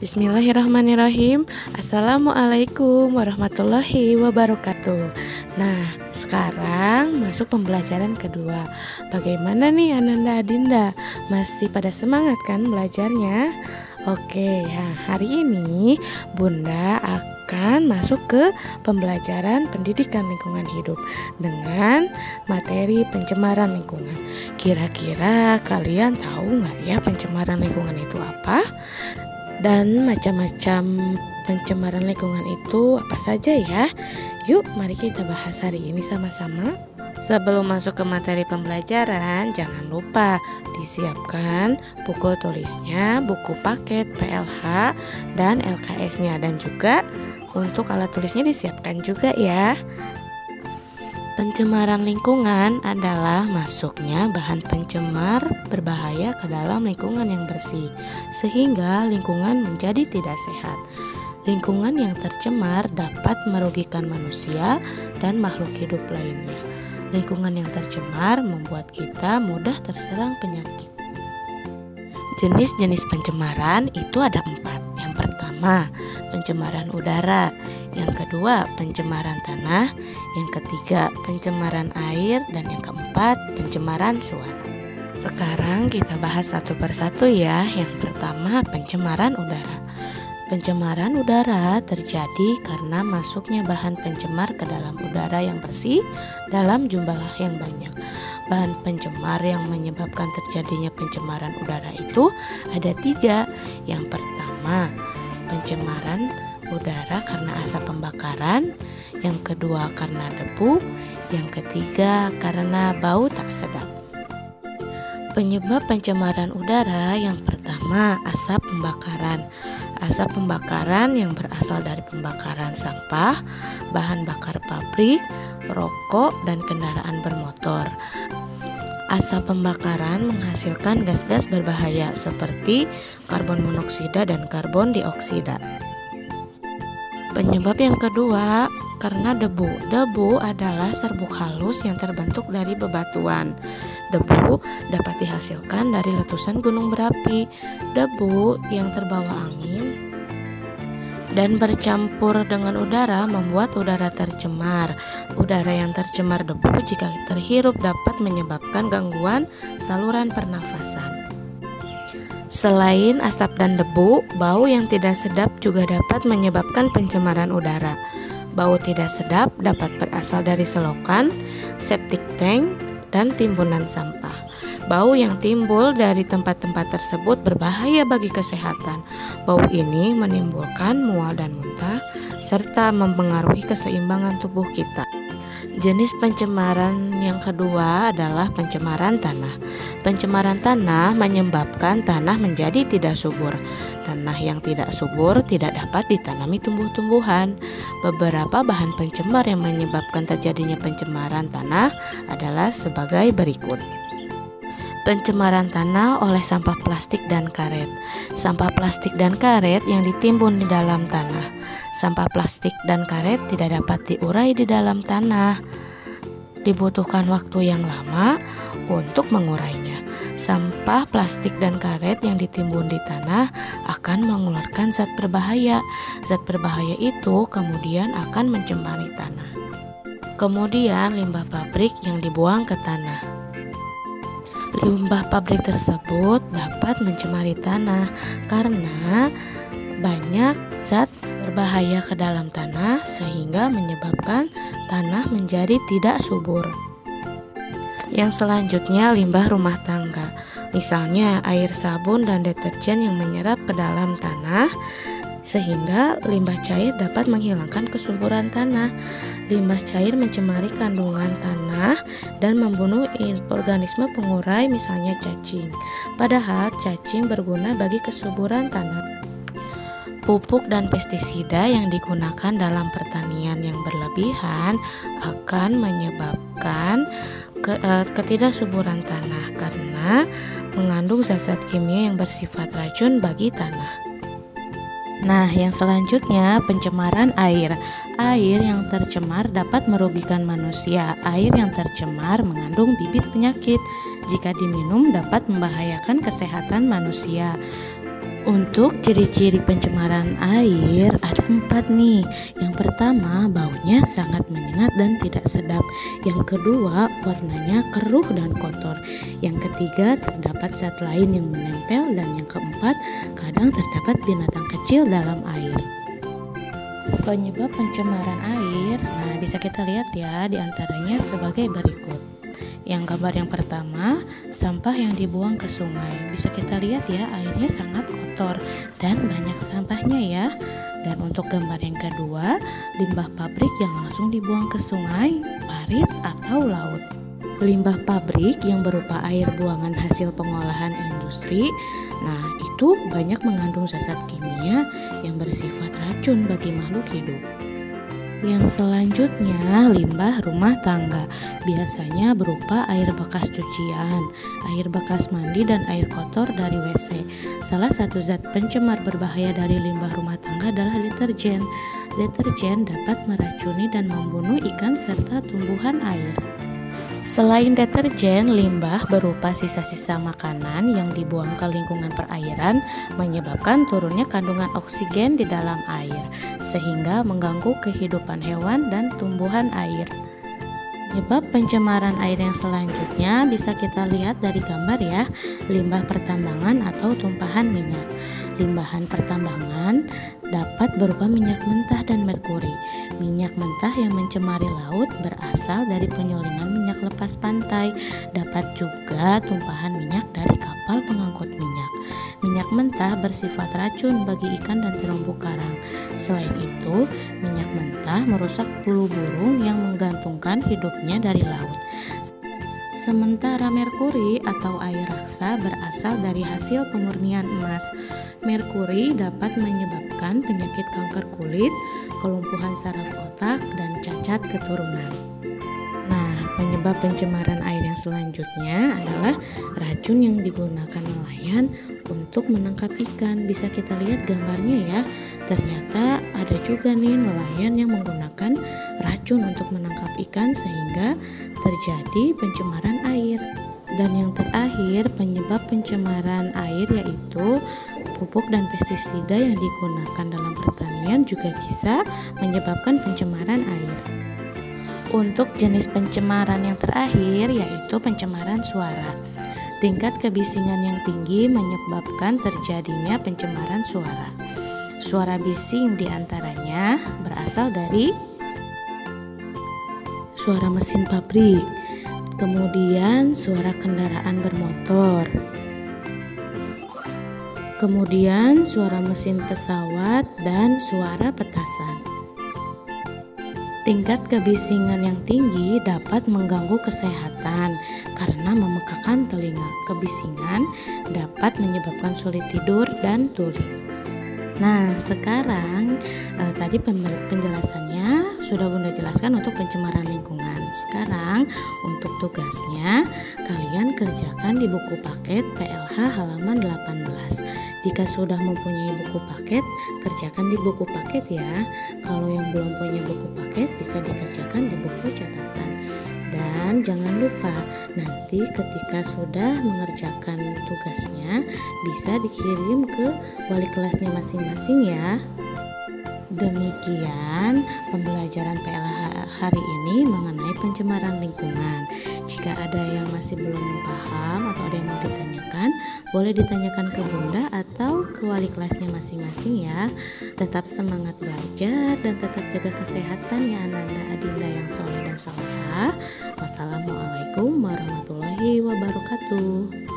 Bismillahirrahmanirrahim. Assalamualaikum warahmatullahi wabarakatuh. Nah, sekarang masuk pembelajaran kedua. Bagaimana nih Ananda Adinda? Masih pada semangat kan belajarnya? Oke, ya, hari ini Bunda akan masuk ke pembelajaran pendidikan lingkungan hidup dengan materi pencemaran lingkungan. Kira-kira kalian tahu nggak ya pencemaran lingkungan itu apa? Dan macam-macam pencemaran lingkungan itu apa saja ya? Yuk mari kita bahas hari ini sama-sama. Sebelum masuk ke materi pembelajaran, jangan lupa disiapkan buku tulisnya, buku paket PLH dan LKS-nya, dan juga untuk alat tulisnya disiapkan juga ya. Pencemaran lingkungan adalah masuknya bahan pencemar berbahaya ke dalam lingkungan yang bersih, sehingga lingkungan menjadi tidak sehat. Lingkungan yang tercemar dapat merugikan manusia dan makhluk hidup lainnya. Lingkungan yang tercemar membuat kita mudah terserang penyakit. Jenis-jenis pencemaran itu ada 4. Yang pertama, pencemaran udara. Yang kedua, pencemaran tanah. Yang ketiga, pencemaran air. Dan yang keempat, pencemaran suara. Sekarang kita bahas satu persatu ya. Yang pertama, pencemaran udara. Pencemaran udara terjadi karena masuknya bahan pencemar ke dalam udara yang bersih dalam jumlah yang banyak. Bahan pencemar yang menyebabkan terjadinya pencemaran udara itu ada 3. Yang pertama, pencemaran udara karena asap pembakaran. Yang kedua karena debu. Yang ketiga karena bau tak sedap. Penyebab pencemaran udara yang pertama, asap pembakaran. Asap pembakaran yang berasal dari pembakaran sampah, bahan bakar pabrik, rokok, dan kendaraan bermotor. Asap pembakaran menghasilkan gas-gas berbahaya seperti karbon monoksida dan karbon dioksida. Penyebab yang kedua karena debu. Debu adalah serbuk halus yang terbentuk dari bebatuan. Debu dapat dihasilkan dari letusan gunung berapi. Debu yang terbawa angin dan bercampur dengan udara membuat udara tercemar. Udara yang tercemar debu jika terhirup dapat menyebabkan gangguan saluran pernafasan. Selain asap dan debu, bau yang tidak sedap juga dapat menyebabkan pencemaran udara. Bau tidak sedap dapat berasal dari selokan, septic tank, dan timbunan sampah. Bau yang timbul dari tempat-tempat tersebut berbahaya bagi kesehatan. Bau ini menimbulkan mual dan muntah, serta mempengaruhi keseimbangan tubuh kita. Jenis pencemaran yang kedua adalah pencemaran tanah. Pencemaran tanah menyebabkan tanah menjadi tidak subur. Tanah yang tidak subur tidak dapat ditanami tumbuh-tumbuhan. Beberapa bahan pencemar yang menyebabkan terjadinya pencemaran tanah adalah sebagai berikut. Pencemaran tanah oleh sampah plastik dan karet. Sampah plastik dan karet yang ditimbun di dalam tanah. Sampah plastik dan karet tidak dapat diurai di dalam tanah. Dibutuhkan waktu yang lama untuk mengurainya. Sampah plastik dan karet yang ditimbun di tanah akan mengeluarkan zat berbahaya. Zat berbahaya itu kemudian akan mencemari tanah. Kemudian limbah pabrik yang dibuang ke tanah. Limbah pabrik tersebut dapat mencemari tanah karena banyak zat berbahaya ke dalam tanah sehingga menyebabkan tanah menjadi tidak subur. Yang selanjutnya limbah rumah tangga. Misalnya air sabun dan deterjen yang menyerap ke dalam tanah sehingga limbah cair dapat menghilangkan kesuburan tanah. Limbah cair mencemari kandungan tanah dan membunuh organisme pengurai, misalnya cacing. Padahal cacing berguna bagi kesuburan tanah. Pupuk dan pestisida yang digunakan dalam pertanian yang berlebihan akan menyebabkan ketidaksuburan tanah karena mengandung zat-zat kimia yang bersifat racun bagi tanah. Nah, yang selanjutnya pencemaran air. Air yang tercemar dapat merugikan manusia. Air yang tercemar mengandung bibit penyakit. Jika diminum dapat membahayakan kesehatan manusia. Untuk ciri-ciri pencemaran air ada 4 nih. Yang pertama, baunya sangat menyengat dan tidak sedap. Yang kedua, warnanya keruh dan kotor. Yang ketiga, terdapat zat lain yang menempel. Dan yang keempat, kadang terdapat binatang kecil dalam air. Penyebab pencemaran air, nah bisa kita lihat ya, diantaranya sebagai berikut. Yang gambar yang pertama, sampah yang dibuang ke sungai. Bisa kita lihat ya, airnya sangat kotor dan banyak sampahnya ya. Dan untuk gambar yang kedua, limbah pabrik yang langsung dibuang ke sungai, parit atau laut. Limbah pabrik yang berupa air buangan hasil pengolahan industri, nah itu banyak mengandung zat kimia yang bersifat racun bagi makhluk hidup. Yang selanjutnya, limbah rumah tangga biasanya berupa air bekas cucian, air bekas mandi, dan air kotor dari WC. Salah satu zat pencemar berbahaya dari limbah rumah tangga adalah deterjen. Deterjen dapat meracuni dan membunuh ikan serta tumbuhan air. Selain deterjen, limbah berupa sisa-sisa makanan yang dibuang ke lingkungan perairan menyebabkan turunnya kandungan oksigen di dalam air, sehingga mengganggu kehidupan hewan dan tumbuhan air. Penyebab pencemaran air yang selanjutnya bisa kita lihat dari gambar ya, limbah pertambangan atau tumpahan minyak. Limbahan pertambangan dapat berupa minyak mentah dan merkuri. Minyak mentah yang mencemari laut berasal dari penyulingan minyak lepas pantai. Dapat juga tumpahan minyak dari kapal pengangkut minyak. Minyak mentah bersifat racun bagi ikan dan terumbu karang. Selain itu, minyak mentah merusak bulu burung yang menggantungkan hidupnya dari laut. Sementara merkuri atau air raksa berasal dari hasil pemurnian emas. Merkuri dapat menyebabkan penyakit kanker kulit, kelumpuhan saraf otak, dan cacat keturunan. Nah, penyebab pencemaran air yang selanjutnya adalah racun yang digunakan nelayan untuk menangkap ikan. Bisa kita lihat gambarnya ya. Ternyata ada juga nih nelayan yang menggunakan racun untuk menangkap ikan sehingga terjadi pencemaran air. Dan yang terakhir, penyebab pencemaran air yaitu pupuk dan pestisida yang digunakan dalam pertanian juga bisa menyebabkan pencemaran air. Untuk jenis pencemaran yang terakhir yaitu pencemaran suara. Tingkat kebisingan yang tinggi menyebabkan terjadinya pencemaran suara. Suara bising diantaranya berasal dari suara mesin pabrik, kemudian suara kendaraan bermotor, kemudian suara mesin pesawat, dan suara petasan. Tingkat kebisingan yang tinggi dapat mengganggu kesehatan karena memekakan telinga. Kebisingan dapat menyebabkan sulit tidur dan tuli. Nah, sekarang tadi penjelasannya sudah Bunda jelaskan untuk pencemaran lingkungan. Sekarang untuk tugasnya kalian kerjakan di buku paket PLH halaman 18. Jika sudah mempunyai buku paket, kerjakan di buku paket ya. Kalau yang belum punya buku paket bisa dikerjakan di buku catatan. Dan jangan lupa nanti ketika sudah mengerjakan tugasnya bisa dikirim ke wali kelasnya masing-masing ya. Demikian pembelajaran PLH hari ini mengenai pencemaran lingkungan. Jika ada yang masih belum paham atau ada yang mau ditanyakan, boleh ditanyakan ke Bunda atau ke wali kelasnya masing-masing ya. Tetap semangat belajar dan tetap jaga kesehatan ya Ananda Adinda yang soleh dan solehah. Wassalamualaikum warahmatullahi wabarakatuh.